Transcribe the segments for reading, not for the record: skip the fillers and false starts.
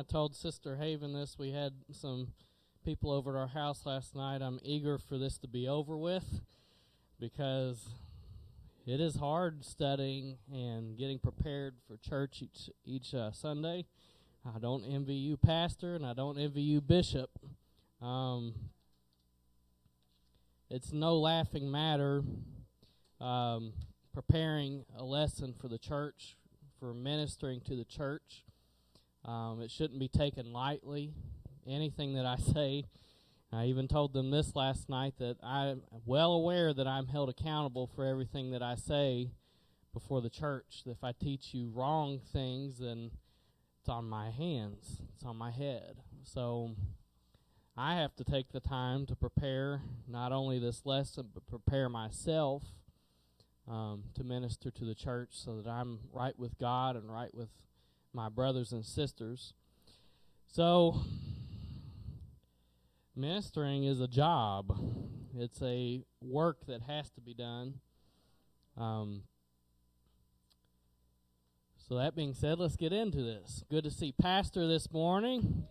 I told Sister Haven this. We had some people over at our house last night. I'm eager for this to be over with because it is hard studying and getting prepared for church each Sunday. I don't envy you, Pastor, and I don't envy you, Bishop. It's no laughing matter preparing a lesson for the church, for ministering to the church. It shouldn't be taken lightly. Anything that I say, I even told them this last night, that I'm well aware that I'm held accountable for everything that I say before the church. If I teach you wrong things, then it's on my hands. It's on my head. So I have to take the time to prepare not only this lesson, but prepare myself to minister to the church so that I'm right with God and right with my brothers and sisters. So ministering is a job. It's a work that has to be done. So that being said, let's get into this. Good to see Pastor this morning.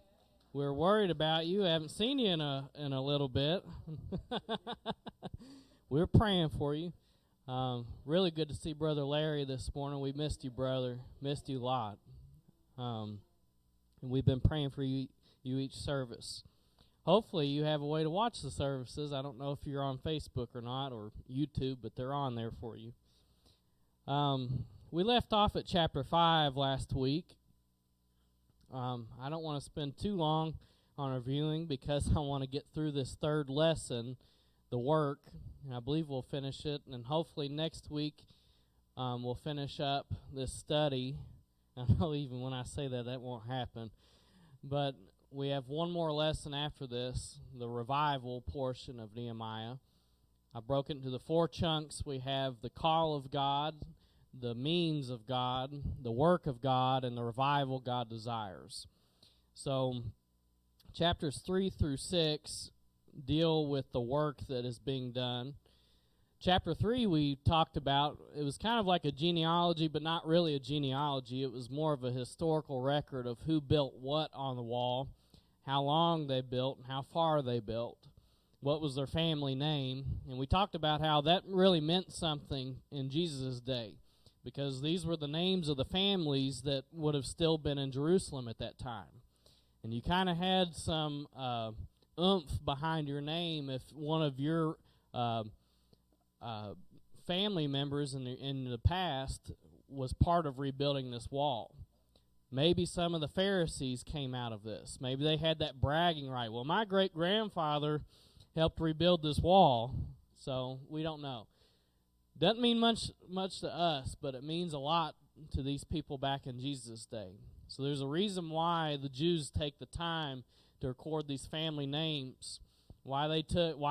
We're worried about you. Haven't seen you in a little bit. We're praying for you. Really good to see Brother Larry this morning. We missed you, brother. Missed you a lot. And we've been praying for you each service. Hopefully you have a way to watch the services. I don't know if you're on Facebook or not, or YouTube, but they're on there for you. We left off at chapter 5 last week. I don't want to spend too long on reviewing because I want to get through this third lesson, the work, and I believe we'll finish it. And hopefully next week we'll finish up this study. I know even when I say that won't happen. But we have one more lesson after this, the revival portion of Nehemiah. I broke it into the 4 chunks. We have the call of God, the means of God, the work of God, and the revival God desires. So chapters 3 through 6 deal with the work that is being done. Chapter 3 we talked about, it was kind of like a genealogy, but not really a genealogy. It was more of a historical record of who built what on the wall, how long they built, and how far they built, what was their family name. And we talked about how that really meant something in Jesus' day, because these were the names of the families that would have still been in Jerusalem at that time. And you kind of had some oomph behind your name if one of your family members in the past was part of rebuilding this wall. Maybe some of the Pharisees came out of this. Maybe they had that bragging right. Well, my great-grandfather helped rebuild this wall, so we don't know. Doesn't mean much to us, but it means a lot to these people back in Jesus' day. So there's a reason why the Jews take the time to record these family names. Why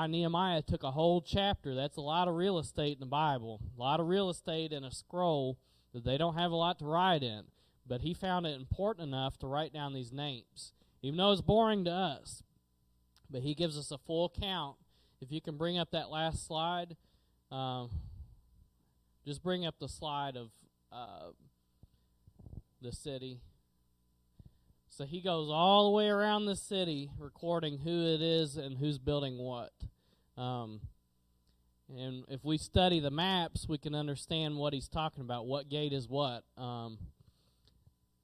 Nehemiah took a whole chapter. That's a lot of real estate in the Bible. A lot of real estate in a scroll that they don't have a lot to write in. But he found it important enough to write down these names, even though it's boring to us. But he gives us a full count. If you can bring up that last slide, just bring up the slide of the city. So he goes all the way around the city recording who it is and who's building what. And if we study the maps, we can understand what he's talking about, what gate is what.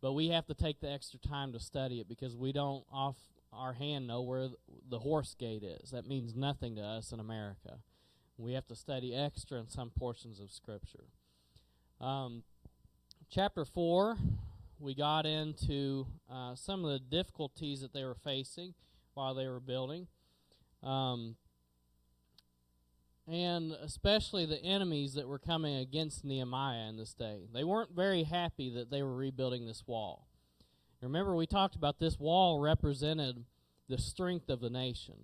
But we have to take the extra time to study it because we don't off our hand know where the horse gate is. That means nothing to us in America. We have to study extra in some portions of Scripture. Chapter 4, we got into some of the difficulties that they were facing while they were building. And especially the enemies that were coming against Nehemiah in this day. They weren't very happy that they were rebuilding this wall. Remember, we talked about this wall represented the strength of the nation.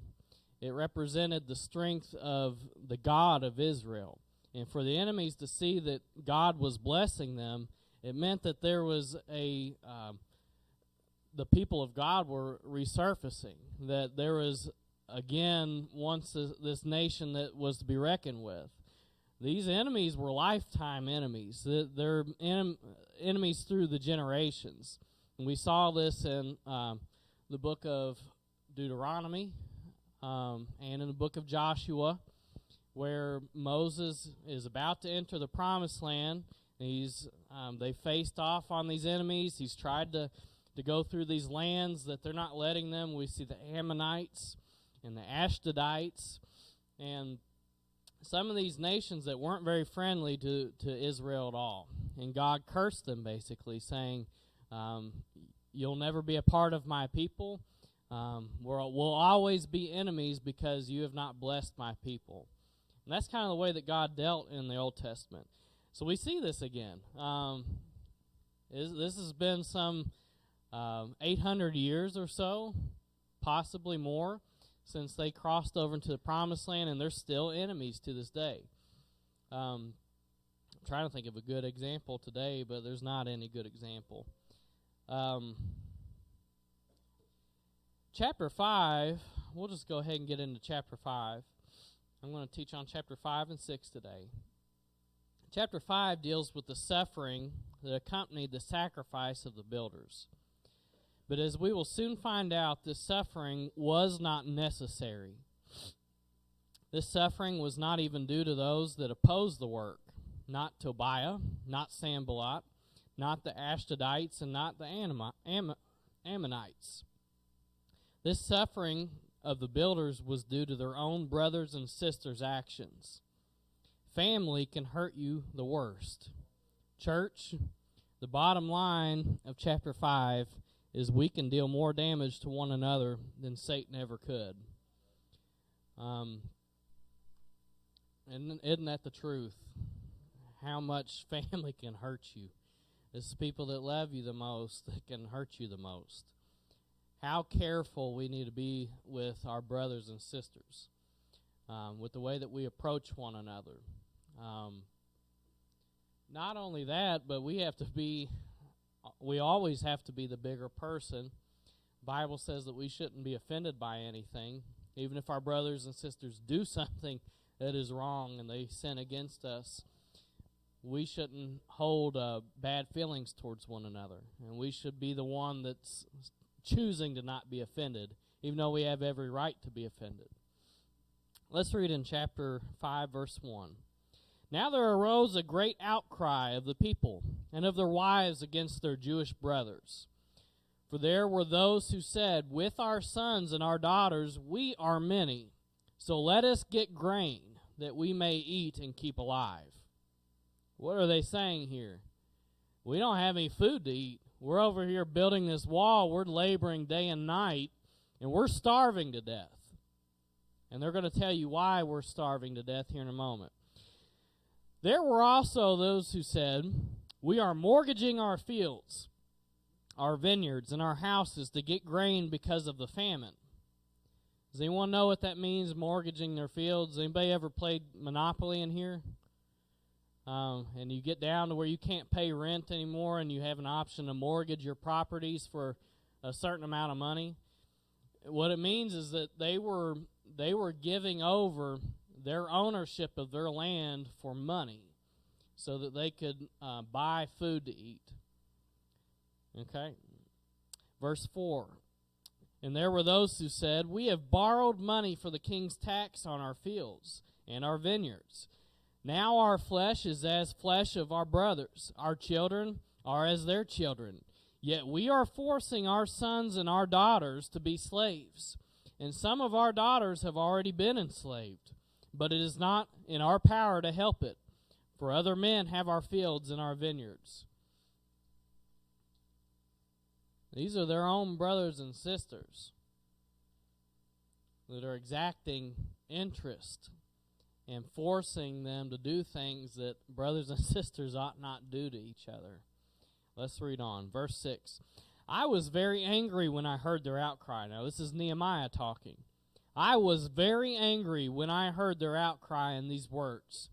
It represented the strength of the God of Israel. And for the enemies to see that God was blessing them, it meant that there was the people of God were resurfacing, that there was again once this nation that was to be reckoned with. These enemies were lifetime enemies. They're enemies through the generations. And we saw this in the book of Deuteronomy and in the book of Joshua, where Moses is about to enter the promised land. They faced off on these enemies. He's tried to go through these lands that they're not letting them. We see the Ammonites and the Ashdodites and some of these nations that weren't very friendly to Israel at all. And God cursed them, basically, saying, you'll never be a part of my people. We'll always be enemies because you have not blessed my people. And that's kind of the way that God dealt in the Old Testament. So we see this again. This has been some 800 years or so, possibly more, since they crossed over into the Promised Land, and they're still enemies to this day. I'm trying to think of a good example today, but there's not any good example. Chapter 5, we'll just go ahead and get into chapter 5. I'm going to teach on chapter 5 and 6 today. Chapter 5 deals with the suffering that accompanied the sacrifice of the builders. But as we will soon find out, this suffering was not necessary. This suffering was not even due to those that opposed the work. Not Tobiah, not Sanballat, not the Ashdodites, and not the Ammonites. This suffering of the builders was due to their own brothers and sisters' actions. Family can hurt you the worst. Church, the bottom line of chapter 5 is we can deal more damage to one another than Satan ever could. And isn't that the truth? How much family can hurt you? It's people that love you the most that can hurt you the most. How careful we need to be with our brothers and sisters, with the way that we approach one another. Not only that, but we always have to be the bigger person. The Bible says that we shouldn't be offended by anything, even if our brothers and sisters do something that is wrong and they sin against us. We shouldn't hold bad feelings towards one another, and we should be the one that's choosing to not be offended, even though we have every right to be offended. Let's read in chapter 5, verse 1. Now there arose a great outcry of the people and of their wives against their Jewish brothers. For there were those who said, with our sons and our daughters we are many, so let us get grain, that we may eat and keep alive. What are they saying here? We don't have any food to eat. We're over here building this wall. We're laboring day and night, and we're starving to death. And they're going to tell you why we're starving to death here in a moment. There were also those who said, we are mortgaging our fields, our vineyards, and our houses to get grain because of the famine. Does anyone know what that means, mortgaging their fields? Anybody ever played Monopoly in here? And you get down to where you can't pay rent anymore and you have an option to mortgage your properties for a certain amount of money. What it means is that they were giving over their ownership of their land for money so that they could buy food to eat. Okay? Verse 4. And there were those who said, we have borrowed money for the king's tax on our fields and our vineyards. Now our flesh is as flesh of our brothers. Our children are as their children. Yet we are forcing our sons and our daughters to be slaves. And some of our daughters have already been enslaved. But it is not in our power to help it. For other men have our fields and our vineyards. These are their own brothers and sisters that are exacting interest and forcing them to do things that brothers and sisters ought not do to each other. Let's read on. Verse 6. I was very angry when I heard their outcry. Now, this is Nehemiah talking. I was very angry when I heard their outcry in these words.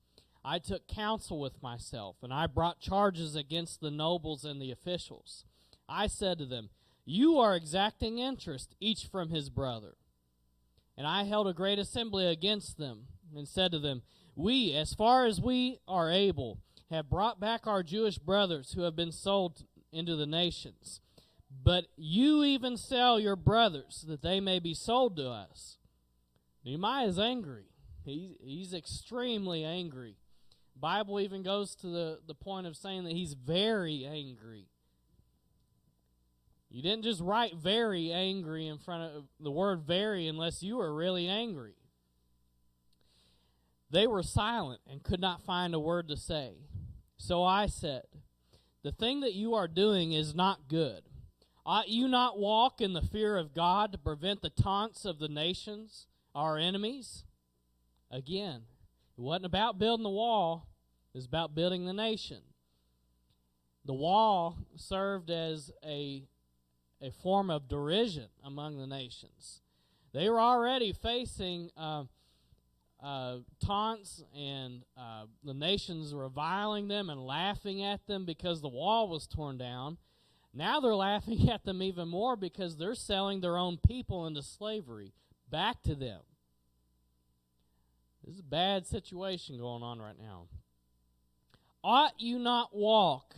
I took counsel with myself, and I brought charges against the nobles and the officials. I said to them, you are exacting interest, each from his brother. And I held a great assembly against them, and said to them, we, as far as we are able, have brought back our Jewish brothers who have been sold into the nations. But you even sell your brothers, that they may be sold to us. Nehemiah is angry. He's extremely angry. The Bible even goes to the point of saying that he's very angry. You didn't just write very angry in front of the word very unless you were really angry. They were silent and could not find a word to say. So I said, the thing that you are doing is not good. Ought you not walk in the fear of God to prevent the taunts of the nations, our enemies? Again, it wasn't about building the wall. It was about building the nation. The wall served as a form of derision among the nations. They were already facing taunts, and the nations reviling them and laughing at them because the wall was torn down. Now they're laughing at them even more because they're selling their own people into slavery back to them. This is a bad situation going on right now. Ought you not walk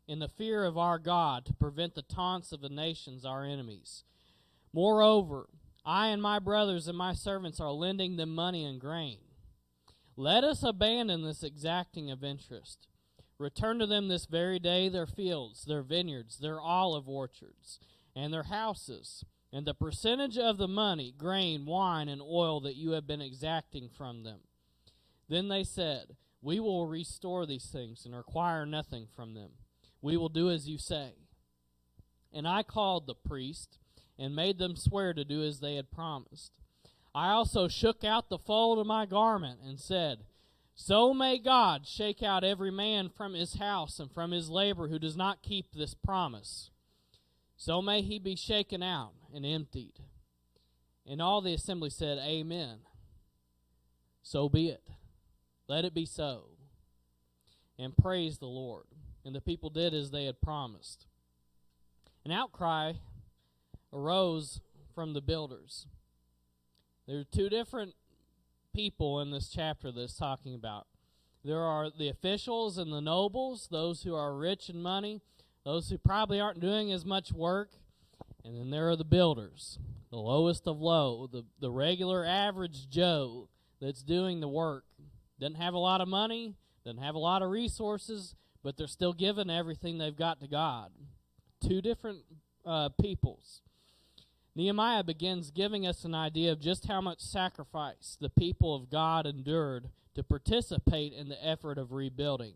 in the fear of our God to prevent the taunts of the nations, our enemies? Moreover, I and my brothers and my servants are lending them money and grain. Let us abandon this exacting of interest. Return to them this very day their fields, their vineyards, their olive orchards, and their houses, and the percentage of the money, grain, wine, and oil that you have been exacting from them. Then they said, we will restore these things and require nothing from them. We will do as you say. And I called the priest and made them swear to do as they had promised. I also shook out the fold of my garment and said, so may God shake out every man from his house and from his labor who does not keep this promise. So may he be shaken out and emptied. And all the assembly said, Amen. So be it. Let it be so. And praise the Lord. And the people did as they had promised. An outcry arose from the builders. There are two different people in this chapter that's talking about. There are the officials and the nobles, those who are rich in money, those who probably aren't doing as much work, and then there are the builders, the lowest of low, the regular average Joe that's doing the work. Doesn't have a lot of money, doesn't have a lot of resources, but they're still giving everything they've got to God. Two different peoples. Nehemiah begins giving us an idea of just how much sacrifice the people of God endured to participate in the effort of rebuilding,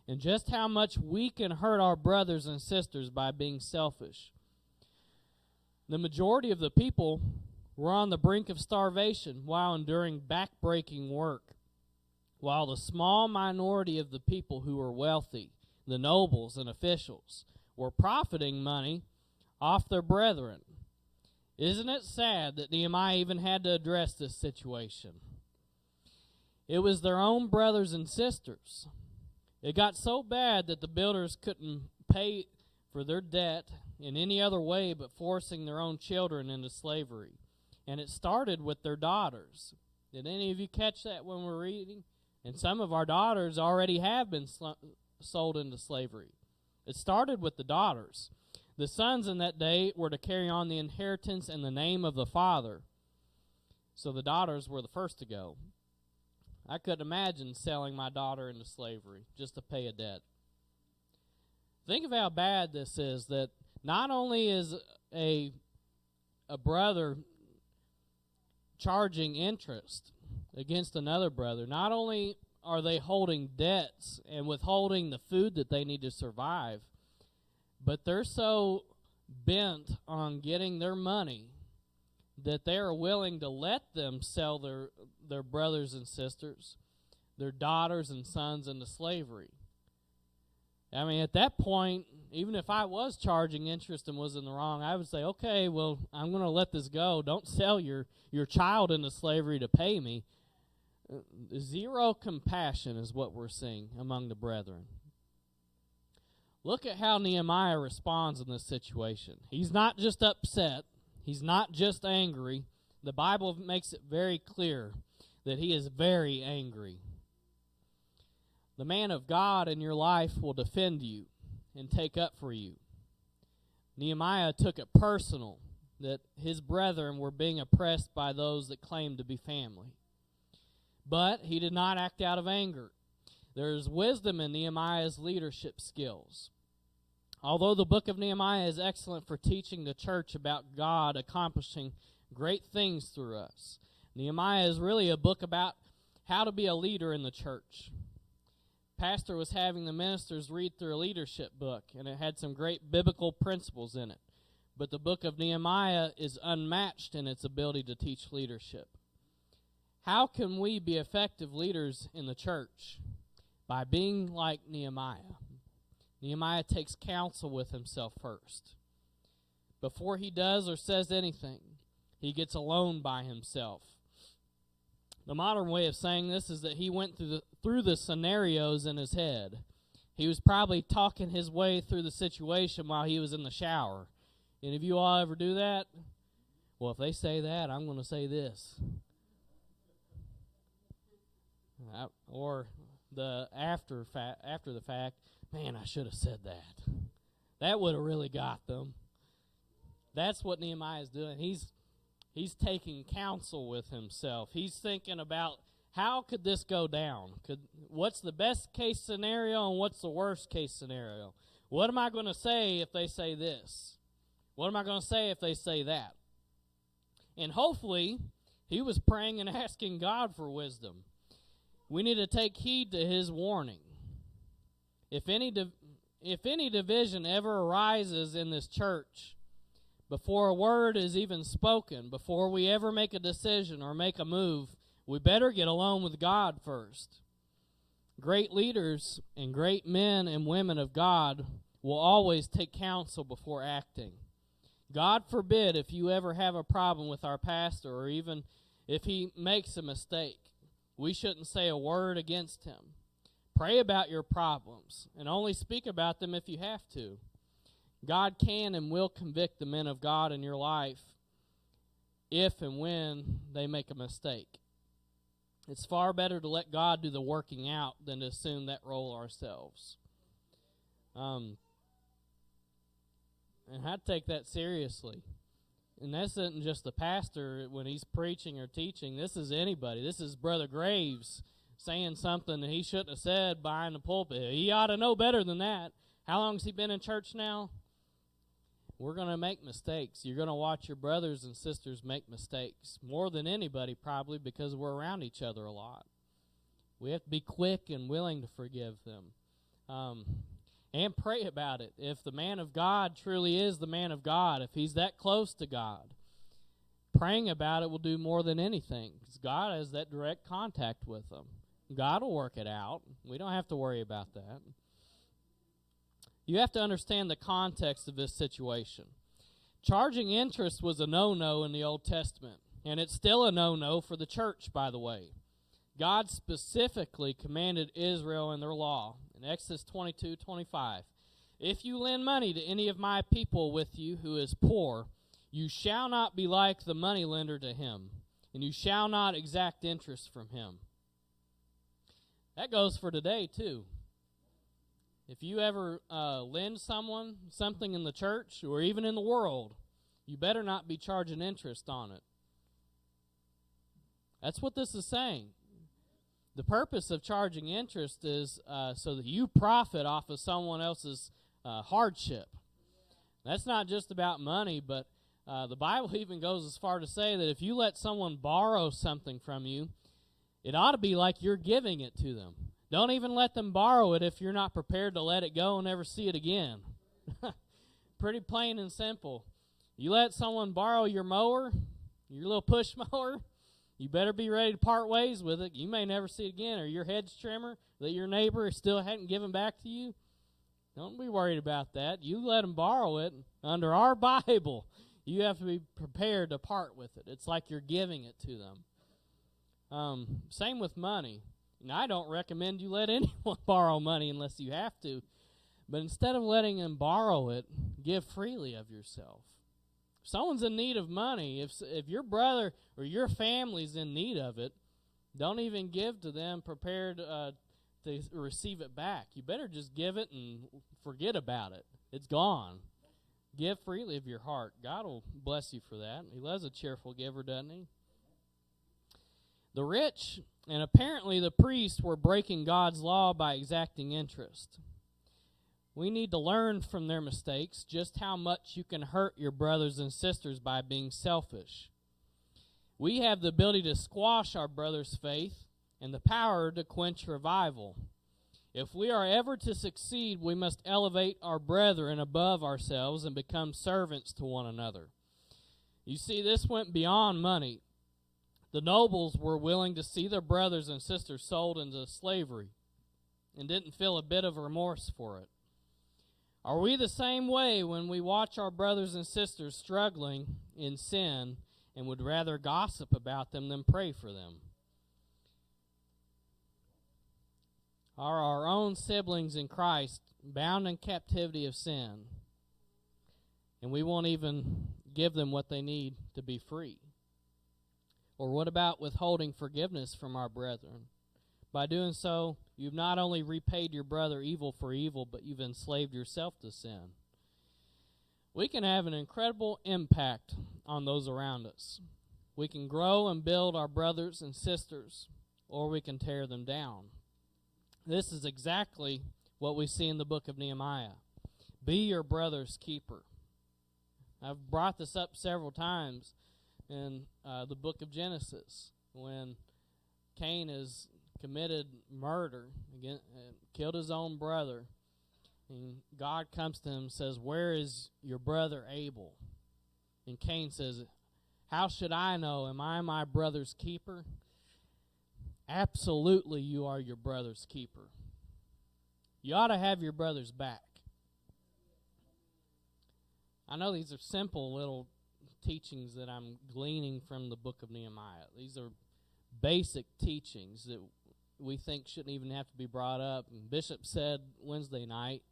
and just how much we can hurt our brothers and sisters by being selfish. The majority of the people were on the brink of starvation while enduring backbreaking work, while the small minority of the people who were wealthy, the nobles and officials, were profiting money off their brethren. Isn't it sad that Nehemiah even had to address this situation? It was their own brothers and sisters. It got so bad that the builders couldn't pay for their debt in any other way but forcing their own children into slavery. And it started with their daughters. Did any of you catch that when we're reading? And some of our daughters already have been sold into slavery. It started with the daughters. The sons in that day were to carry on the inheritance in the name of the father. So the daughters were the first to go. I couldn't imagine selling my daughter into slavery just to pay a debt. Think of how bad this is, that not only is a brother charging interest against another brother, not only are they holding debts and withholding the food that they need to survive, but they're so bent on getting their money that they are willing to let them sell their brothers and sisters, their daughters and sons into slavery. I mean, at that point, even if I was charging interest and was in the wrong, I would say, okay, well, I'm going to let this go. Don't sell your child into slavery to pay me. Zero compassion is what we're seeing among the brethren. Look at how Nehemiah responds in this situation. He's not just upset. He's not just angry. The Bible makes it very clear that he is very angry. The man of God in your life will defend you and take up for you. Nehemiah took it personal that his brethren were being oppressed by those that claimed to be family. But he did not act out of anger. There is wisdom in Nehemiah's leadership skills. Although the book of Nehemiah is excellent for teaching the church about God accomplishing great things through us, Nehemiah is really a book about how to be a leader in the church. Pastor was having the ministers read through a leadership book, and it had some great biblical principles in it. But the book of Nehemiah is unmatched in its ability to teach leadership. How can we be effective leaders in the church? By being like Nehemiah. Nehemiah takes counsel with himself first. Before he does or says anything, he gets alone by himself. The modern way of saying this is that he went through the scenarios in his head. He was probably talking his way through the situation while he was in the shower. Any of you all ever do that? Well, if they say that, I'm going to say this. Or the after the fact, man, I should have said that. That would have really got them. That's what Nehemiah is doing. He's taking counsel with himself. He's thinking about how could this go down? What's the best case scenario and what's the worst case scenario? What am I going to say if they say this? What am I going to say if they say that? And hopefully, he was praying and asking God for wisdom. We need to take heed to his warning. If any division ever arises in this church, before a word is even spoken, before we ever make a decision or make a move, we better get alone with God first. Great leaders and great men and women of God will always take counsel before acting. God forbid if you ever have a problem with our pastor or even if he makes a mistake. We shouldn't say a word against him. Pray about your problems and only speak about them if you have to. God can and will convict the men of God in your life if and when they make a mistake. It's far better to let God do the working out than to assume that role ourselves. And I take that seriously. And this isn't just the pastor when he's preaching or teaching. This is anybody. This is Brother Graves saying something that he shouldn't have said behind the pulpit. He ought to know better than that. How long has he been in church now? We're going to make mistakes. You're going to watch your brothers and sisters make mistakes. More than anybody probably because we're around each other a lot. We have to be quick and willing to forgive them. And pray about it. If the man of God truly is the man of God, if he's that close to God, praying about it will do more than anything. Because God has that direct contact with them. God will work it out. We don't have to worry about that. You have to understand the context of this situation. Charging interest was a no-no in the Old Testament, and it's still a no-no for the church, by the way. God specifically commanded Israel in their law. In Exodus 22:25, if you lend money to any of my people with you who is poor, you shall not be like the moneylender to him, and you shall not exact interest from him. That goes for today, too. If you ever lend someone something in the church or even in the world, you better not be charging interest on it. That's what this is saying. The purpose of charging interest is so that you profit off of someone else's hardship. That's not just about money, but the Bible even goes as far to say that if you let someone borrow something from you, it ought to be like you're giving it to them. Don't even let them borrow it if you're not prepared to let it go and never see it again. Pretty plain and simple. You let someone borrow your mower, your little push mower, you better be ready to part ways with it. You may never see it again. Or your hedge trimmer that your neighbor still hadn't given back to you. Don't be worried about that. You let them borrow it. Under our Bible, you have to be prepared to part with it. It's like you're giving it to them. Same with money. And I don't recommend you let anyone borrow money unless you have to. But instead of letting them borrow it, give freely of yourself. If someone's in need of money, if your brother or your family's in need of it, don't even give to them prepared to receive it back. You better just give it and forget about it. It's gone. Give freely of your heart. God will bless you for that. He loves a cheerful giver, doesn't he? The rich and apparently the priests were breaking God's law by exacting interest. We need to learn from their mistakes just how much you can hurt your brothers and sisters by being selfish. We have the ability to squash our brother's faith and the power to quench revival. If we are ever to succeed, we must elevate our brethren above ourselves and become servants to one another. You see, this went beyond money. The nobles were willing to see their brothers and sisters sold into slavery and didn't feel a bit of remorse for it. Are we the same way when we watch our brothers and sisters struggling in sin and would rather gossip about them than pray for them? Are our own siblings in Christ bound in captivity of sin, and we won't even give them what they need to be free? Or what about withholding forgiveness from our brethren? By doing so, you've not only repaid your brother evil for evil, but you've enslaved yourself to sin. We can have an incredible impact on those around us. We can grow and build our brothers and sisters, or we can tear them down. This is exactly what we see in the book of Nehemiah. Be your brother's keeper. I've brought this up several times in the book of Genesis, when Cain has committed murder, killed his own brother, and God comes to him and says, "Where is your brother Abel?" And Cain says, "How should I know? Am I my brother's keeper?" Absolutely, you are your brother's keeper. You ought to have your brother's back. I know these are simple little teachings that I'm gleaning from the book of Nehemiah. These are basic teachings that we think shouldn't even have to be brought up. And Bishop said Wednesday night,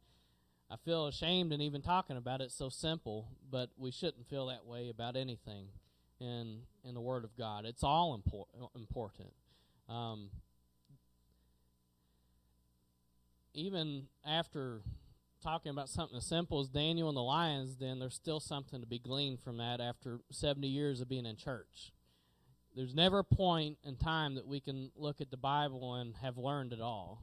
I feel ashamed in even talking about it. It's so simple, but we shouldn't feel that way about anything in the Word of God. It's all important. Even after talking about something as simple as Daniel and the lions, then there's still something to be gleaned from that after 70 years of being in church. There's never a point in time that we can look at the Bible and have learned it all.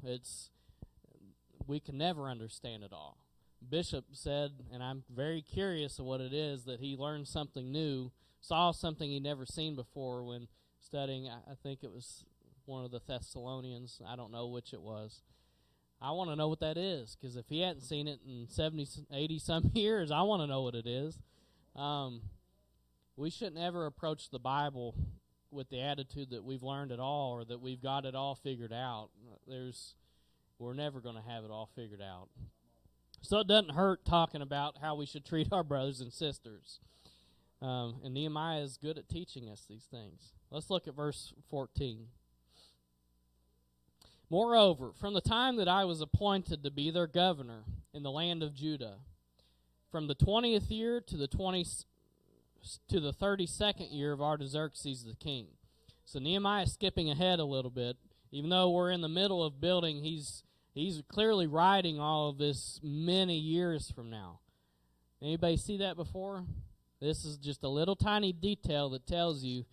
We can never understand it all. Bishop said, and I'm very curious of what it is, that he learned something new, saw something he'd never seen before when studying, I think it was one of the Thessalonians, I don't know which it was. I want to know what that is, because if he hadn't seen it in 70, 80-some years, I want to know what it is. We shouldn't ever approach the Bible with the attitude that we've learned it all or that we've got it all figured out. We're never going to have it all figured out. So it doesn't hurt talking about how we should treat our brothers and sisters. And Nehemiah is good at teaching us these things. Let's look at verse 14. Moreover, from the time that I was appointed to be their governor in the land of Judah, from the 20th year to the 32nd year of Artaxerxes the king. So Nehemiah is skipping ahead a little bit. Even though we're in the middle of building, he's clearly writing all of this many years from now. Anybody see that before? This is just a little tiny detail that tells you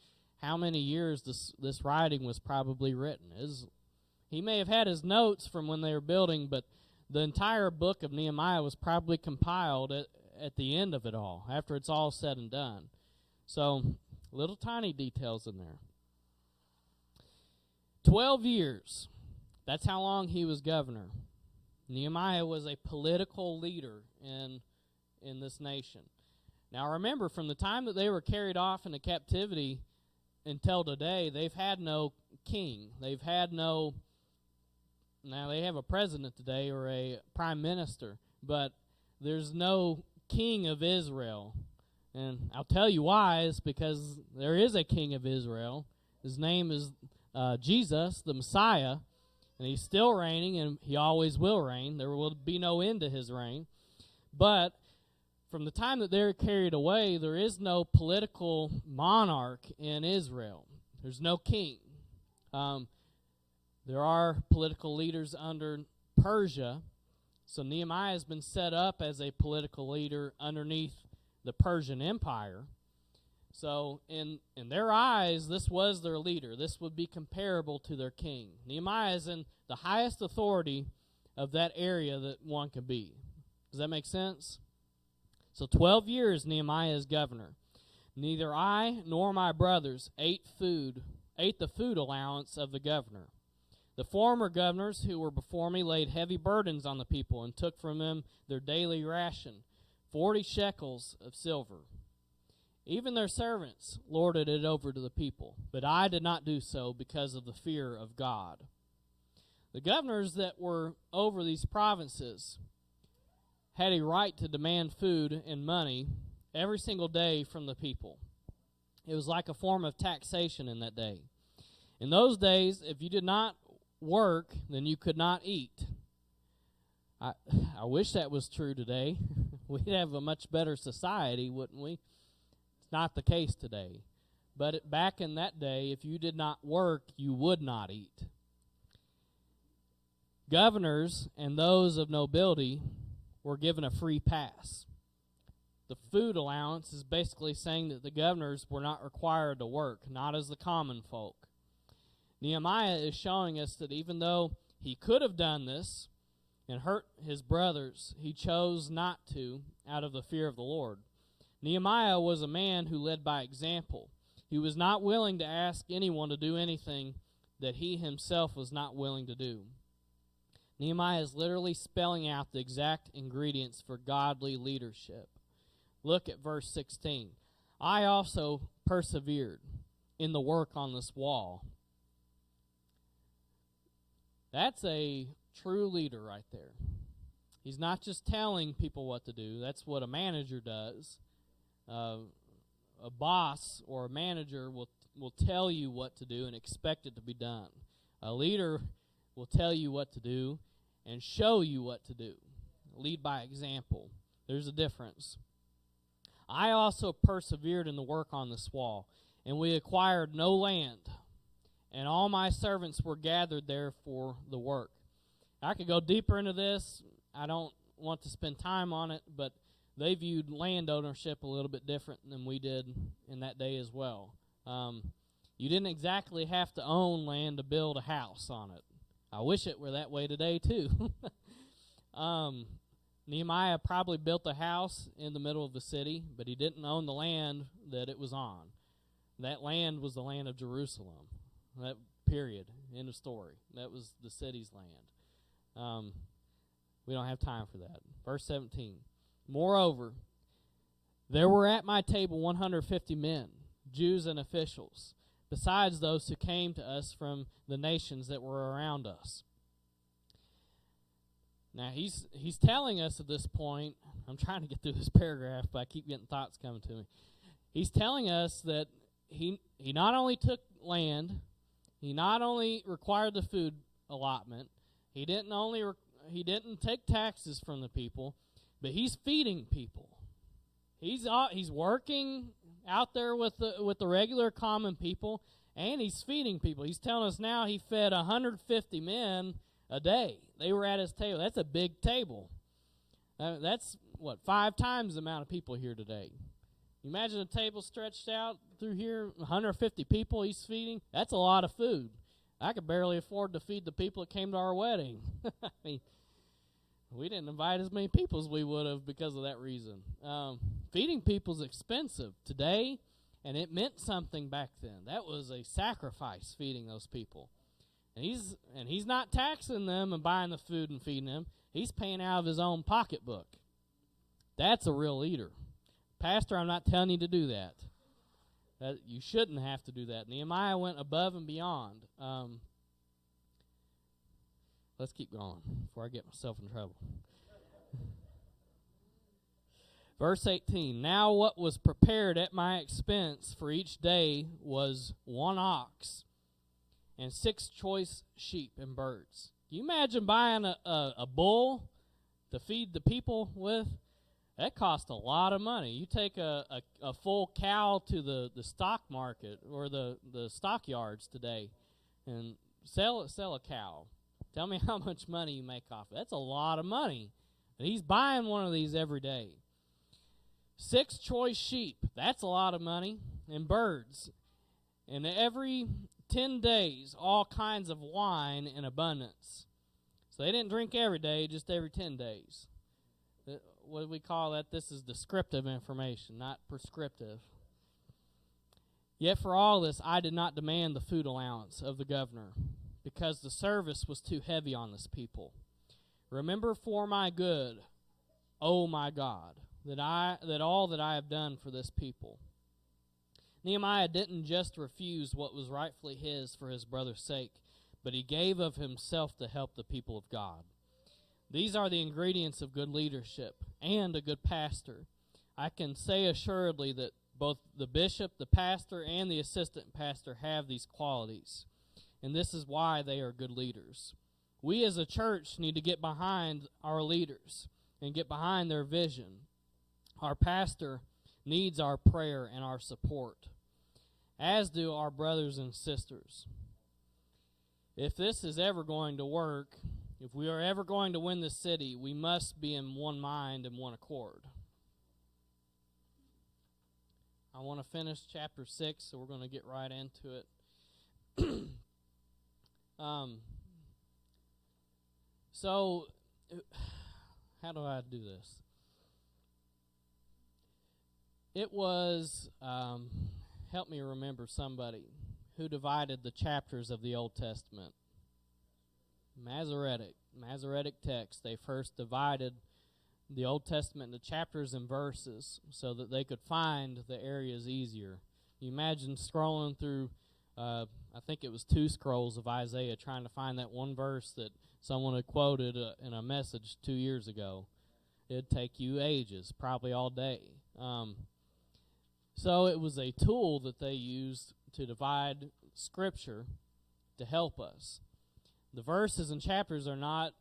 how many years this writing was probably written. He may have had his notes from when they were building, but the entire book of Nehemiah was probably compiled at the end of it all, after it's all said and done. So, little tiny details in there. 12 years. That's how long he was governor. Nehemiah was a political leader in this nation. Now remember, from the time that they were carried off into captivity until today, they've had no king. They have a president today or a prime minister, but there's no king of Israel. And I'll tell you why. It's because there is a king of Israel. His name is Jesus, the Messiah, and he's still reigning, and he always will reign. There will be no end to his reign. But from the time that they're carried away, there is no political monarch in Israel. There's no king. There are political leaders under Persia, So Nehemiah has been set up as a political leader underneath the Persian Empire. So in their eyes, this was their leader. This would be comparable to their king. Nehemiah is in the highest authority of that area that one could be. Does that make sense? So 12 years Nehemiah is governor. Neither I nor my brothers ate the food allowance of the governor. The former governors who were before me laid heavy burdens on the people and took from them their daily ration, 40 shekels of silver. Even their servants lorded it over to the people, but I did not do so because of the fear of God. The governors that were over these provinces had a right to demand food and money every single day from the people. It was like a form of taxation in that day. In those days, if you did not work, then you could not eat. I wish that was true today. We'd have a much better society, wouldn't we? It's not the case today. But back in that day, if you did not work, you would not eat. Governors and those of nobility were given a free pass. The food allowance is basically saying that the governors were not required to work, not as the common folk. Nehemiah is showing us that even though he could have done this and hurt his brothers, he chose not to out of the fear of the Lord. Nehemiah was a man who led by example. He was not willing to ask anyone to do anything that he himself was not willing to do. Nehemiah is literally spelling out the exact ingredients for godly leadership. Look at verse 16. I also persevered in the work on this wall. That's a true leader right there. He's not just telling people what to do. That's what a manager does. A boss or a manager will tell you what to do and expect it to be done. A leader will tell you what to do and show you what to do. Lead by example. There's a difference. I also persevered in the work on this wall, and we acquired no land, and all my servants were gathered there for the work. I could go deeper into this. I don't want to spend time on it, but they viewed land ownership a little bit different than we did in that day as well. You didn't exactly have to own land to build a house on it. I wish it were that way today too. Nehemiah probably built a house in the middle of the city, but he didn't own the land that it was on. That land was the land of Jerusalem. That period. End of story. That was the city's land. We don't have time for that. Verse 17. Moreover, there were at my table 150 men, Jews and officials, besides those who came to us from the nations that were around us. Now, he's telling us at this point, I'm trying to get through this paragraph, but I keep getting thoughts coming to me. He's telling us that he not only took land, he not only required the food allotment, he didn't take taxes from the people, but he's feeding people. He's working out there with the regular common people, and he's feeding people. He's telling us now he fed 150 men a day. They were at his table. That's a big table. That's, 5 times the amount of people here today. You imagine a table stretched out through here, 150 people he's feeding. That's a lot of food. I could barely afford to feed the people that came to our wedding. I mean, we didn't invite as many people as we would have because of that reason. Feeding people's expensive today, and it meant something back then. That was a sacrifice, feeding those people. And he's not taxing them and buying the food and feeding them. He's paying out of his own pocketbook. That's a real leader. Pastor, I'm not telling you to do that. You shouldn't have to do that. Nehemiah went above and beyond. Let's keep going before I get myself in trouble. Verse 18, now what was prepared at my expense for each day was 1 ox and 6 choice sheep and birds. Can you imagine buying a bull to feed the people with? That cost a lot of money. You take a full cow to the stock market or the stock yards today and sell a cow. Tell me how much money you make off it. That's a lot of money. And he's buying one of these every day. 6 choice sheep. That's a lot of money. And birds. And every 10 days, all kinds of wine in abundance. So they didn't drink every day, just every 10 days. What do we call that? This is descriptive information, not prescriptive. Yet for all this, I did not demand the food allowance of the governor, because the service was too heavy on this people. Remember for my good, O my God, that all that I have done for this people. Nehemiah didn't just refuse what was rightfully his for his brother's sake, but he gave of himself to help the people of God. These are the ingredients of good leadership and a good pastor. I can say assuredly that both the bishop, the pastor, and the assistant pastor have these qualities, and this is why they are good leaders. We as a church need to get behind our leaders and get behind their vision. Our pastor needs our prayer and our support, as do our brothers and sisters. If this is ever going to work, if we are ever going to win the city, we must be in one mind and one accord. I want to finish chapter 6, so we're going to get right into it. So, how do I do this? It was, help me remember somebody who divided the chapters of the Old Testament. Masoretic text. They first divided the Old Testament into chapters and verses so that they could find the areas easier. You imagine scrolling through, I think it was 2 scrolls of Isaiah, trying to find that one verse that someone had quoted in a message 2 years ago. It'd take you ages, probably all day. So it was a tool that they used to divide Scripture to help us. The verses and chapters are not,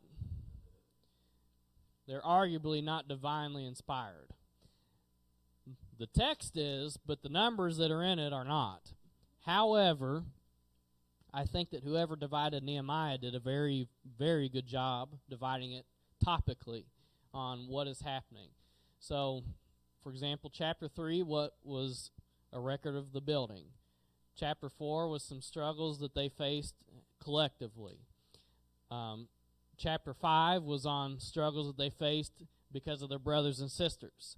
they're arguably not divinely inspired. The text is, but the numbers that are in it are not. However, I think that whoever divided Nehemiah did a very, very good job dividing it topically on what is happening. So, for example, chapter 3, what was a record of the building. Chapter 4 was some struggles that they faced collectively. Chapter 5 was on struggles that they faced because of their brothers and sisters.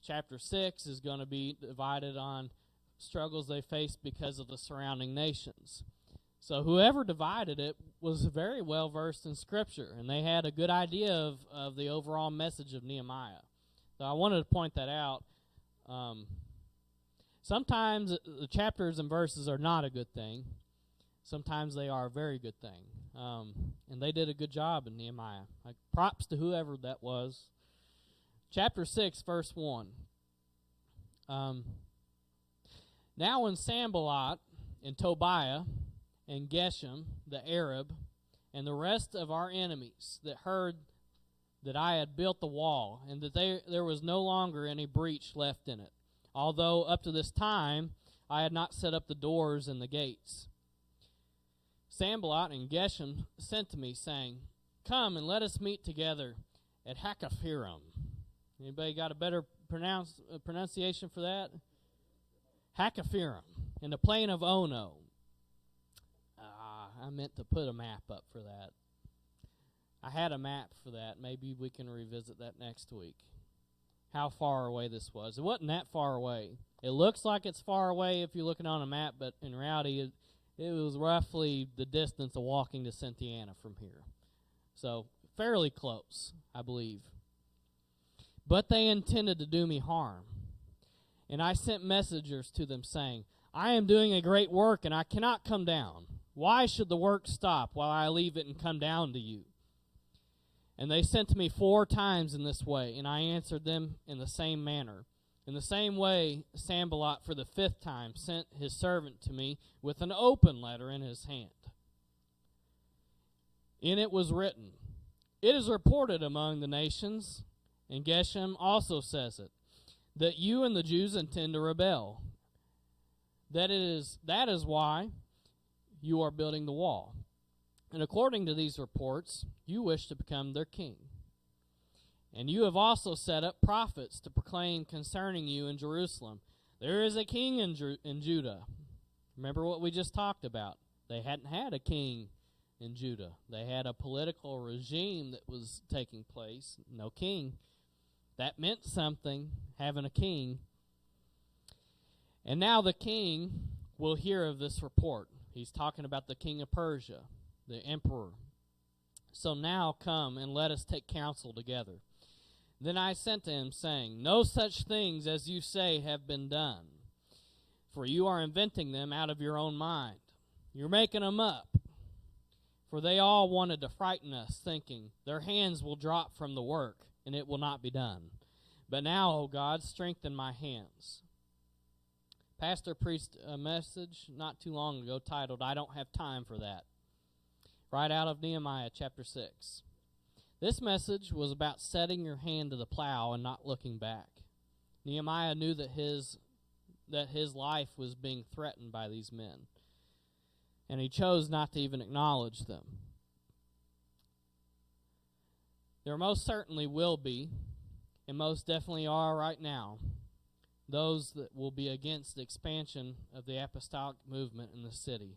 Chapter 6 is going to be divided on struggles they faced because of the surrounding nations. So whoever divided it was very well versed in Scripture, and they had a good idea of the overall message of Nehemiah. So I wanted to point that out. Sometimes the chapters and verses are not a good thing. Sometimes they are a very good thing. And they did a good job in Nehemiah. Like, props to whoever that was. Chapter 6, verse 1. Now when Sanballat and Tobiah and Geshem, the Arab, and the rest of our enemies that heard that I had built the wall, and that there was no longer any breach left in it, although up to this time I had not set up the doors and the gates. Sanballat and Geshem sent to me, saying, "Come and let us meet together at Hakkephirim." Anybody got a better pronunciation for that? Hakkephirim, in the plain of Ono. I meant to put a map up for that. I had a map for that. Maybe we can revisit that next week. How far away this was. It wasn't that far away. It looks like it's far away if you're looking on a map, but in reality, it was roughly the distance of walking to Cynthiana from here. So, fairly close, I believe. But they intended to do me harm. And I sent messengers to them, saying, I am doing a great work, and I cannot come down. Why should the work stop while I leave it and come down to you? And they sent to me 4 times in this way, and I answered them in the same manner. In the same way, Sanballat for the 5th time sent his servant to me with an open letter in his hand. In it was written, "It is reported among the nations," and Geshem also says it, "that you and the Jews intend to rebel. That is why you are building the wall. And according to these reports, you wish to become their king. And you have also set up prophets to proclaim concerning you in Jerusalem, there is a king in Judah. Remember what we just talked about. They hadn't had a king in Judah. They had a political regime that was taking place, no king. That meant something, having a king. And now the king will hear of this report. He's talking about the king of Persia, the emperor. So now come and let us take counsel together. Then I sent to him, saying, no such things as you say have been done, for you are inventing them out of your own mind. You're making them up. For they all wanted to frighten us, thinking, their hands will drop from the work, and it will not be done. But now, O God, strengthen my hands. Pastor preached a message not too long ago titled, I Don't Have Time for That, right out of Nehemiah chapter 6. This message was about setting your hand to the plow and not looking back. Nehemiah knew that his life was being threatened by these men, and he chose not to even acknowledge them. There most certainly will be, and most definitely are right now, those that will be against the expansion of the apostolic movement in the city.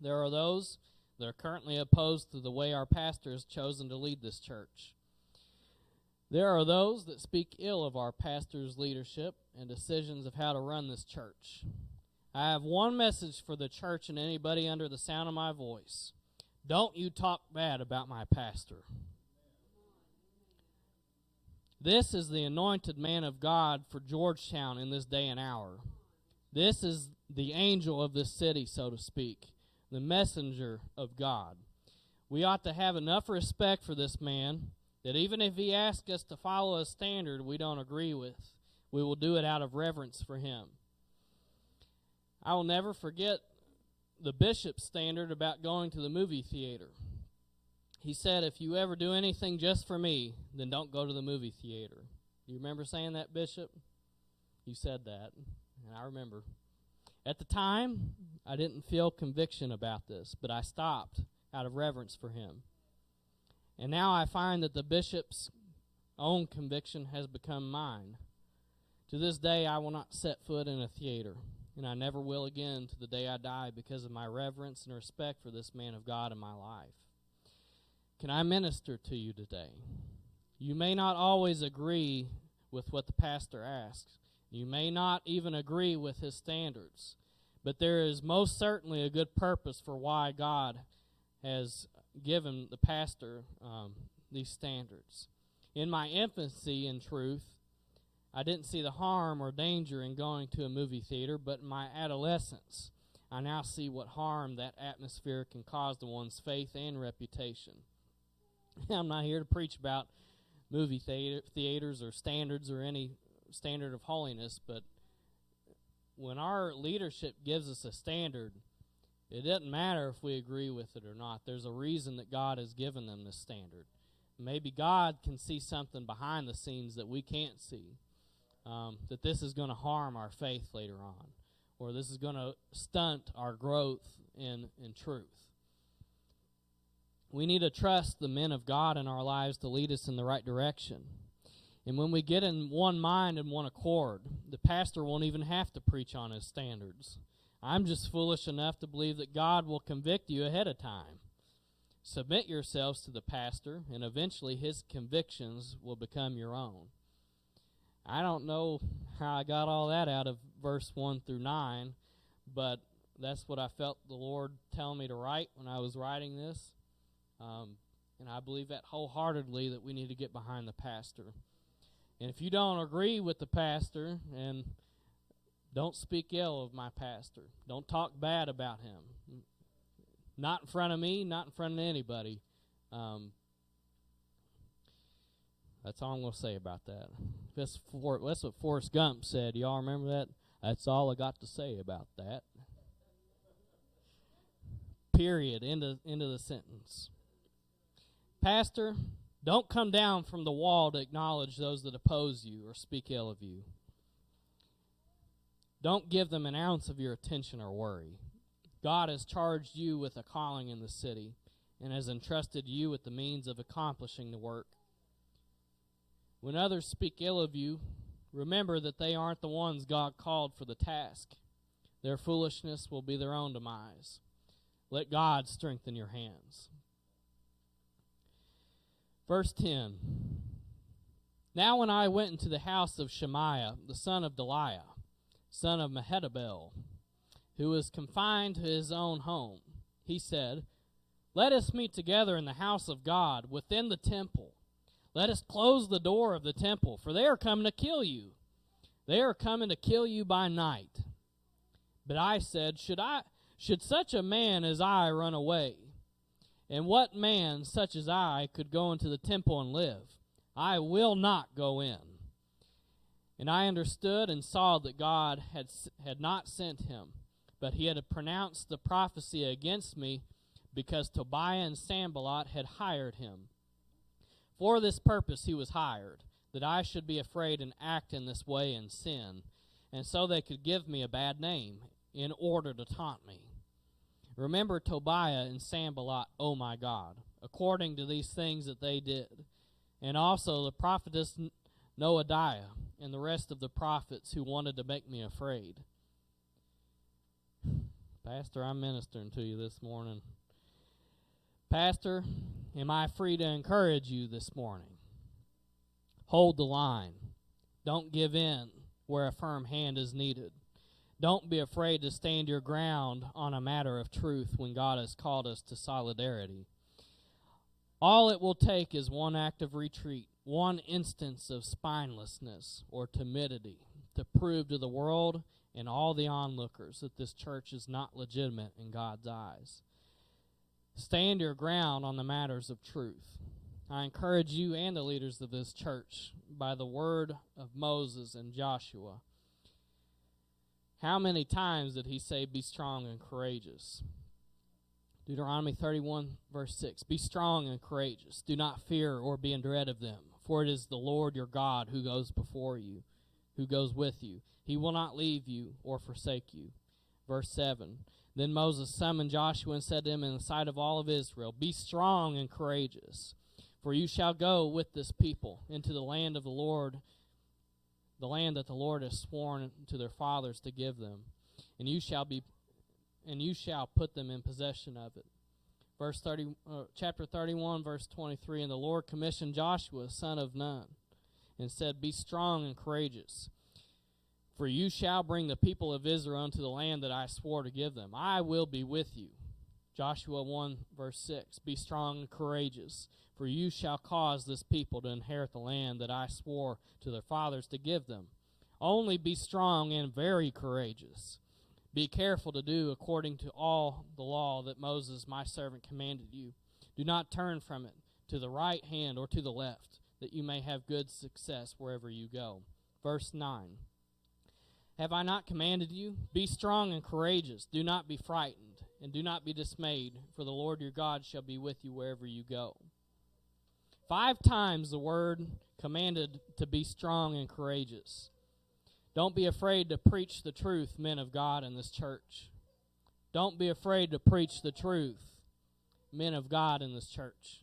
There are those that are currently opposed to the way our pastor has chosen to lead this church. There are those that speak ill of our pastor's leadership and decisions of how to run this church. I have one message for the church and anybody under the sound of my voice. Don't you talk bad about my pastor. This is the anointed man of God for Georgetown in this day and hour. This is the angel of this city, so to speak, the messenger of God. We ought to have enough respect for this man that even if he asks us to follow a standard we don't agree with, we will do it out of reverence for him. I will never forget the bishop's standard about going to the movie theater. He said, if you ever do anything just for me, then don't go to the movie theater. Do you remember saying that, Bishop? You said that, and I remember. At the time, I didn't feel conviction about this, but I stopped out of reverence for him. And now I find that the bishop's own conviction has become mine. To this day, I will not set foot in a theater, and I never will again to the day I die because of my reverence and respect for this man of God in my life. Can I minister to you today? You may not always agree with what the pastor asks. You may not even agree with his standards, but there is most certainly a good purpose for why God has given the pastor these standards. In my infancy in truth, I didn't see the harm or danger in going to a movie theater, but in my adolescence, I now see what harm that atmosphere can cause to one's faith and reputation. I'm not here to preach about movie theaters or standards or any standard of holiness, but when our leadership gives us a standard, it doesn't matter if we agree with it or not. There's a reason that God has given them this standard. Maybe God can see something behind the scenes that we can't see, that this is going to harm our faith later on, or this is going to stunt our growth in truth. We need to trust the men of God in our lives to lead us in the right direction. And when we get in one mind and one accord, the pastor won't even have to preach on his standards. I'm just foolish enough to believe that God will convict you ahead of time. Submit yourselves to the pastor, and eventually his convictions will become your own. I don't know how I got all that out of verse 1 through 9, but that's what I felt the Lord telling me to write when I was writing this. And I believe that wholeheartedly, that we need to get behind the pastor. And if you don't agree with the pastor, and don't speak ill of my pastor. Don't talk bad about him. Not in front of me, not in front of anybody. That's all I'm going to say about that. That's what Forrest Gump said. Y'all remember that? That's all I got to say about that. Period. Into the sentence. Pastor, don't come down from the wall to acknowledge those that oppose you or speak ill of you. Don't give them an ounce of your attention or worry. God has charged you with a calling in the city, and has entrusted you with the means of accomplishing the work. When others speak ill of you, remember that they aren't the ones God called for the task. Their foolishness will be their own demise. Let God strengthen your hands. Verse 10. Now when I went into the house of Shemaiah, the son of Deliah, son of Mehetabel, who was confined to his own home, he said, Let us meet together in the house of God, within the temple. Let us close the door of the temple, for they are coming to kill you. They are coming to kill you by night. But I said, Should such a man as I run away? And what man such as I could go into the temple and live? I will not go in. And I understood and saw that God had not sent him, but he had pronounced the prophecy against me, because Tobiah and Sanballat had hired him. For this purpose he was hired, that I should be afraid and act in this way and sin, and so they could give me a bad name, in order to taunt me. Remember Tobiah and Sanballat, O my God, according to these things that they did, and also the prophetess Noadiah, and the rest of the prophets who wanted to make me afraid. Pastor, I'm ministering to you this morning. Pastor, am I free to encourage you this morning? Hold the line. Don't give in where a firm hand is needed. Don't be afraid to stand your ground on a matter of truth when God has called us to solidarity. All it will take is one act of retreat, one instance of spinelessness or timidity to prove to the world and all the onlookers that this church is not legitimate in God's eyes. Stand your ground on the matters of truth. I encourage you and the leaders of this church by the word of Moses and Joshua. How many times did he say, be strong and courageous? Deuteronomy 31, verse 6. Be strong and courageous. Do not fear or be in dread of them, for it is the Lord your God who goes before you, who goes with you. He will not leave you or forsake you. Verse 7. Then Moses summoned Joshua and said to him in the sight of all of Israel, Be strong and courageous, for you shall go with this people into the land of the Lord, the land that the Lord has sworn to their fathers to give them, and you shall put them in possession of it. Chapter 31, verse 23. And the Lord commissioned Joshua, son of Nun, and said, Be strong and courageous, for you shall bring the people of Israel into the land that I swore to give them. I will be with you. Joshua 1, verse 6. Be strong and courageous, for you shall cause this people to inherit the land that I swore to their fathers to give them. Only be strong and very courageous. Be careful to do according to all the law that Moses my servant commanded you. Do not turn from it to the right hand or to the left, that you may have good success wherever you go. Verse 9. Have I not commanded you? Be strong and courageous. Do not be frightened, and do not be dismayed, for the Lord your God shall be with you wherever you go. 5 times the word commanded to be strong and courageous. Don't be afraid to preach the truth, men of God in this church. Don't be afraid to preach the truth, men of God in this church.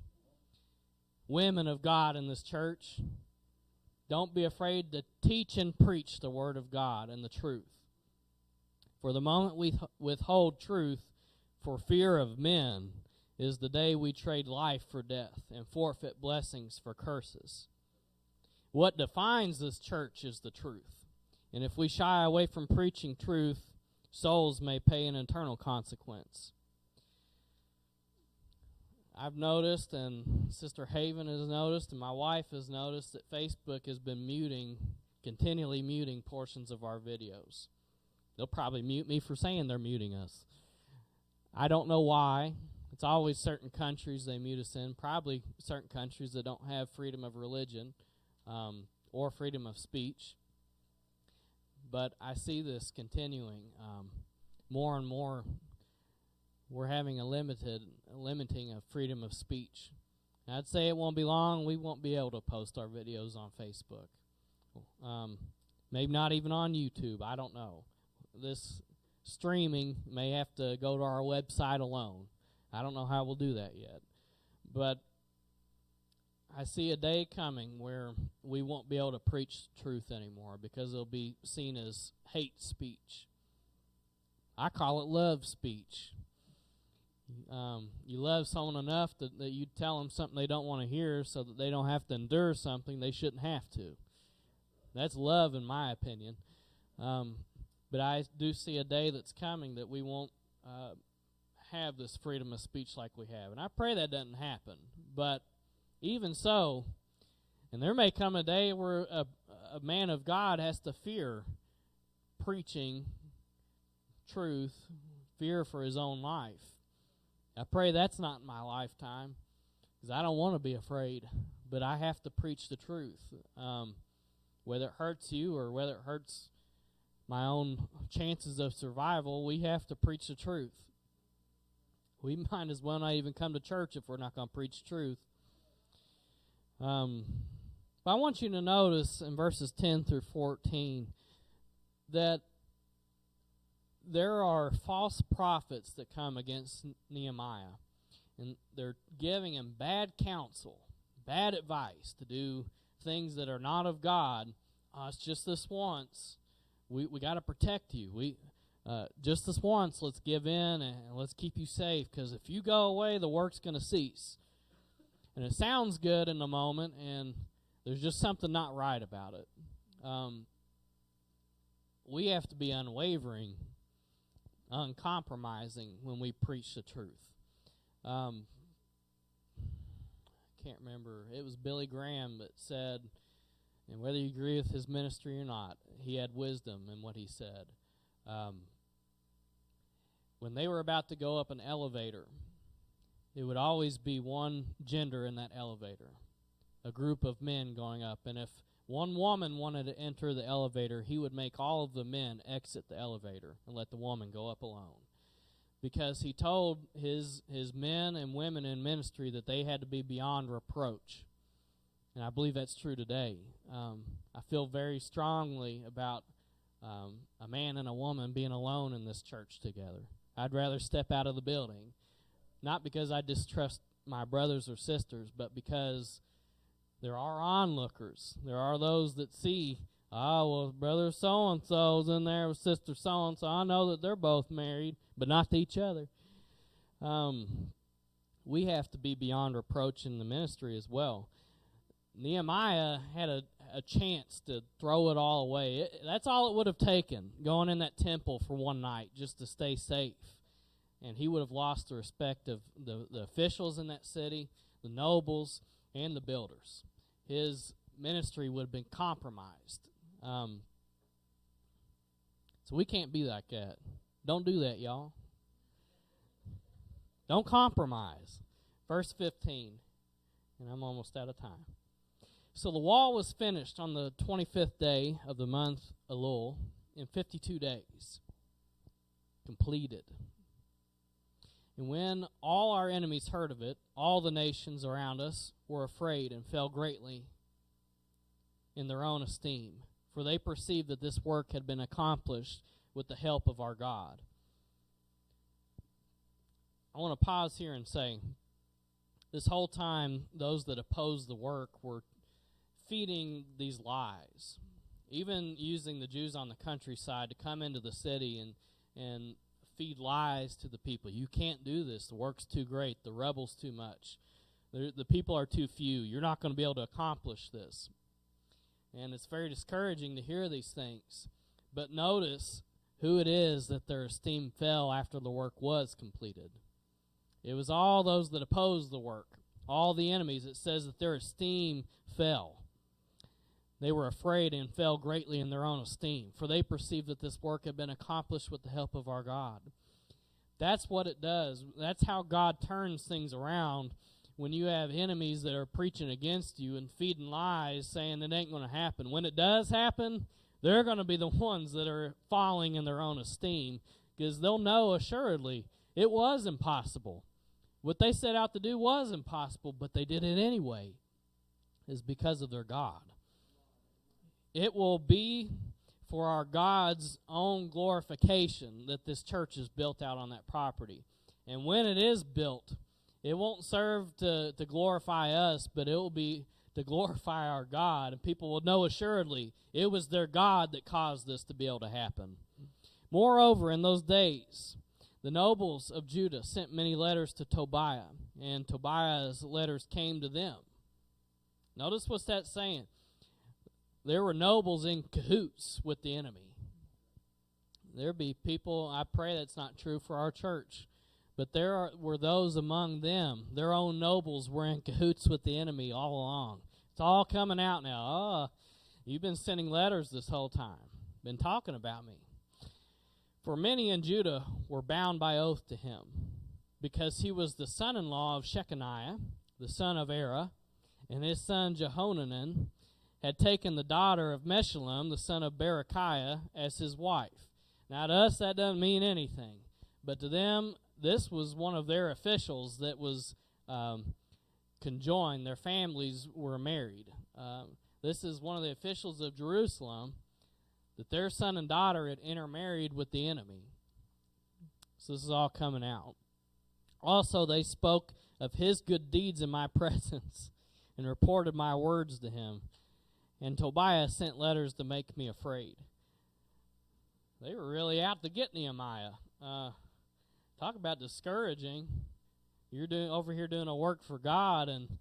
Women of God in this church. Don't be afraid to teach and preach the word of God and the truth. For the moment we withhold truth for fear of men is the day we trade life for death and forfeit blessings for curses. What defines this church is the truth. And if we shy away from preaching truth, souls may pay an eternal consequence. I've noticed, and Sister Haven has noticed, and my wife has noticed that Facebook has been continually muting portions of our videos. They'll probably mute me for saying they're muting us. I don't know why. It's always certain countries they mute us in, probably certain countries that don't have freedom of religion or freedom of speech. But I see this continuing more and more. We're having a limiting of freedom of speech. I'd say it won't be long. We won't be able to post our videos on Facebook. Maybe not even on YouTube. I don't know. This streaming may have to go to our website alone. I don't know how we'll do that yet. But I see a day coming where we won't be able to preach truth anymore because it'll be seen as hate speech. I call it love speech. You love someone enough that you tell them something they don't want to hear so that they don't have to endure something they shouldn't have to. That's love, in my opinion. But I do see a day that's coming that we won't have this freedom of speech like we have. And I pray that doesn't happen. But even so, and there may come a day where a man of God has to fear preaching truth, fear for his own life. I pray that's not in my lifetime, because I don't want to be afraid, but I have to preach the truth. Whether it hurts you or whether it hurts my own chances of survival, we have to preach the truth. We might as well not even come to church if we're not going to preach truth. But I want you to notice in verses 10 through 14 that there are false prophets that come against Nehemiah, and they're giving him bad counsel, bad advice to do things that are not of God. It's just this once. We got to protect you. Just this once, let's give in and let's keep you safe, because if you go away, the work's going to cease. And it sounds good in the moment, and there's just something not right about it. We have to be unwavering, uncompromising when we preach the truth. I can't remember. It was Billy Graham that said, and whether you agree with his ministry or not, he had wisdom in what he said. When they were about to go up an elevator, it would always be one gender in that elevator, a group of men going up. And if one woman wanted to enter the elevator, he would make all of the men exit the elevator and let the woman go up alone. Because he told his men and women in ministry that they had to be beyond reproach. And I believe that's true today. I feel very strongly about a man and a woman being alone in this church together. I'd rather step out of the building. Not because I distrust my brothers or sisters, but because there are onlookers. There are those that see, well, brother so-and-so's in there with sister so-and-so. I know that they're both married, but not to each other. We have to be beyond reproach in the ministry as well. Nehemiah had a chance to throw it all away. That's all it would have taken, going in that temple for one night just to stay safe. And he would have lost the respect of the officials in that city, the nobles, and the builders. His ministry would have been compromised. So we can't be like that. Don't do that, y'all. Don't compromise. Verse 15, and I'm almost out of time. So the wall was finished on the 25th day of the month Elul in 52 days. Completed. And when all our enemies heard of it, all the nations around us were afraid and fell greatly in their own esteem, for they perceived that this work had been accomplished with the help of our God. I want to pause here and say, this whole time, those that opposed the work were feeding these lies, even using the Jews on the countryside to come into the city and feed lies to the people. You can't do this. The work's too great. The rubble's too much. The people are too few. You're not going to be able to accomplish this. And it's very discouraging to hear these things. But notice who it is that their esteem fell after the work was completed. It was all those that opposed the work, all the enemies. It says that their esteem fell. They were afraid and fell greatly in their own esteem, for they perceived that this work had been accomplished with the help of our God. That's what it does. That's how God turns things around when you have enemies that are preaching against you and feeding lies, saying it ain't going to happen. When it does happen, they're going to be the ones that are falling in their own esteem, because they'll know assuredly it was impossible. What they set out to do was impossible, but they did it anyway. It's because of their God. It will be for our God's own glorification that this church is built out on that property. And when it is built, it won't serve to glorify us, but it will be to glorify our God. And people will know assuredly it was their God that caused this to be able to happen. Moreover, in those days, the nobles of Judah sent many letters to Tobiah, and Tobiah's letters came to them. Notice what's that saying? There were nobles in cahoots with the enemy. There be people, I pray that's not true for our church, but were those among them, their own nobles were in cahoots with the enemy all along. It's all coming out now. Oh, you've been sending letters this whole time, been talking about me. For many in Judah were bound by oath to him, because he was the son-in-law of Shechaniah, the son of Era, and his son Jehohanan had taken the daughter of Meshullam, the son of Berechiah, as his wife. Now to us that doesn't mean anything, but to them this was one of their officials that was conjoined. Their families were married. This is one of the officials of Jerusalem, that their son and daughter had intermarried with the enemy. So this is all coming out. Also they spoke of his good deeds in my presence and reported my words to him. And Tobiah sent letters to make me afraid. They were really out to get Nehemiah. Talk about discouraging. You're over here doing a work for God, and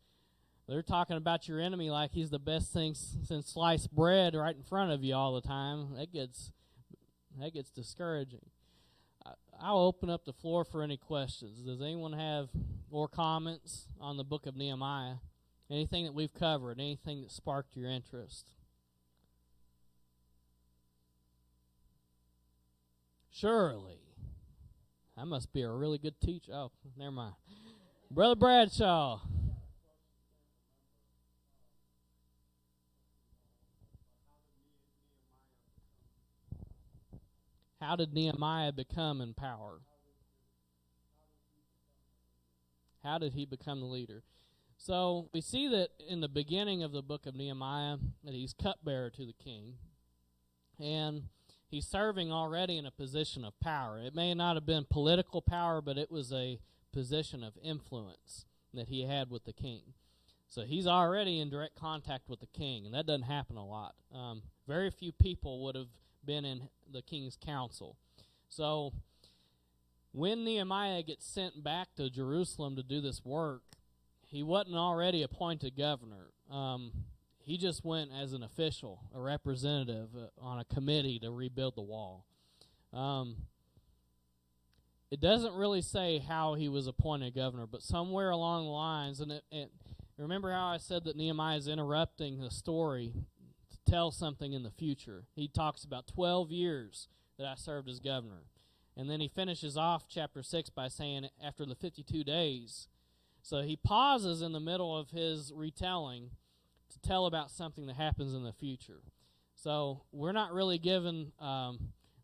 they're talking about your enemy like he's the best thing since sliced bread right in front of you all the time. That gets discouraging. I'll open up the floor for any questions. Does anyone have more comments on the book of Nehemiah? Anything that we've covered, anything that sparked your interest? Surely. I must be a really good teacher. Oh, never mind. Brother Bradshaw. How did Nehemiah become in power? How did he become the leader? So we see that in the beginning of the book of Nehemiah that he's cupbearer to the king, and he's serving already in a position of power. It may not have been political power, but it was a position of influence that he had with the king. So he's already in direct contact with the king, and that doesn't happen a lot. Very few people would have been in the king's council. So when Nehemiah gets sent back to Jerusalem to do this work, he wasn't already appointed governor. He just went as an official, a representative on a committee to rebuild the wall. It doesn't really say how he was appointed governor, but somewhere along the lines, and remember how I said that Nehemiah is interrupting the story to tell something in the future. He talks about 12 years that I served as governor. And then he finishes off chapter 6 by saying after the 52 days. So he pauses in the middle of his retelling to tell about something that happens in the future. So we're not really given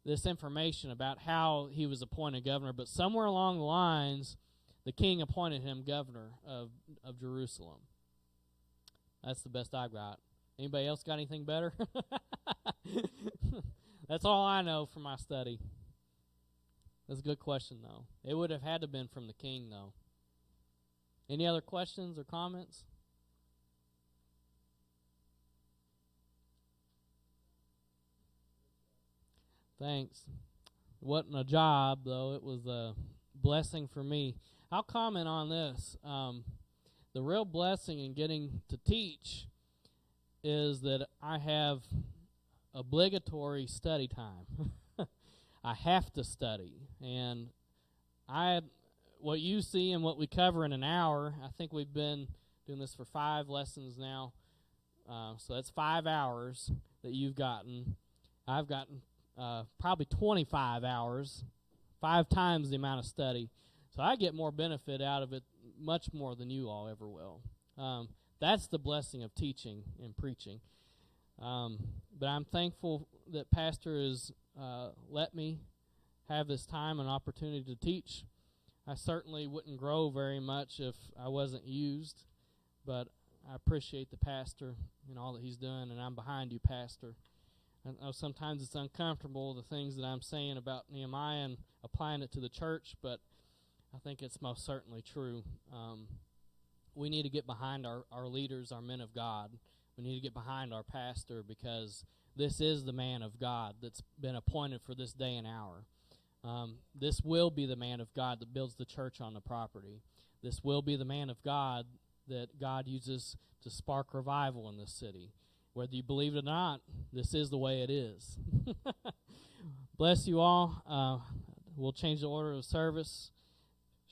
this information about how he was appointed governor, but somewhere along the lines, the king appointed him governor of Jerusalem. That's the best I got. Anybody else got anything better? That's all I know from my study. That's a good question, though. It would have had to have been from the king, though. Any other questions or comments? Thanks. It wasn't a job, though. It was a blessing for me. I'll comment on this. The real blessing in getting to teach is that I have obligatory study time. I have to study. And what you see and what we cover in an hour, I think we've been doing this for 5 lessons now. So that's 5 hours that you've gotten. I've gotten probably 25 hours, 5 times the amount of study. So I get more benefit out of it, much more than you all ever will. That's the blessing of teaching and preaching. But I'm thankful that Pastor has let me have this time and opportunity to teach. I certainly wouldn't grow very much if I wasn't used, but I appreciate the pastor and all that he's doing, and I'm behind you, Pastor. I know sometimes it's uncomfortable, the things that I'm saying about Nehemiah and applying it to the church, but I think it's most certainly true. We need to get behind our leaders, our men of God. We need to get behind our pastor, because this is the man of God that's been appointed for this day and hour. This will be the man of God that builds the church on the property. This will be the man of God that God uses to spark revival in this city. Whether you believe it or not, this is the way it is. Bless you all. We'll change the order of service.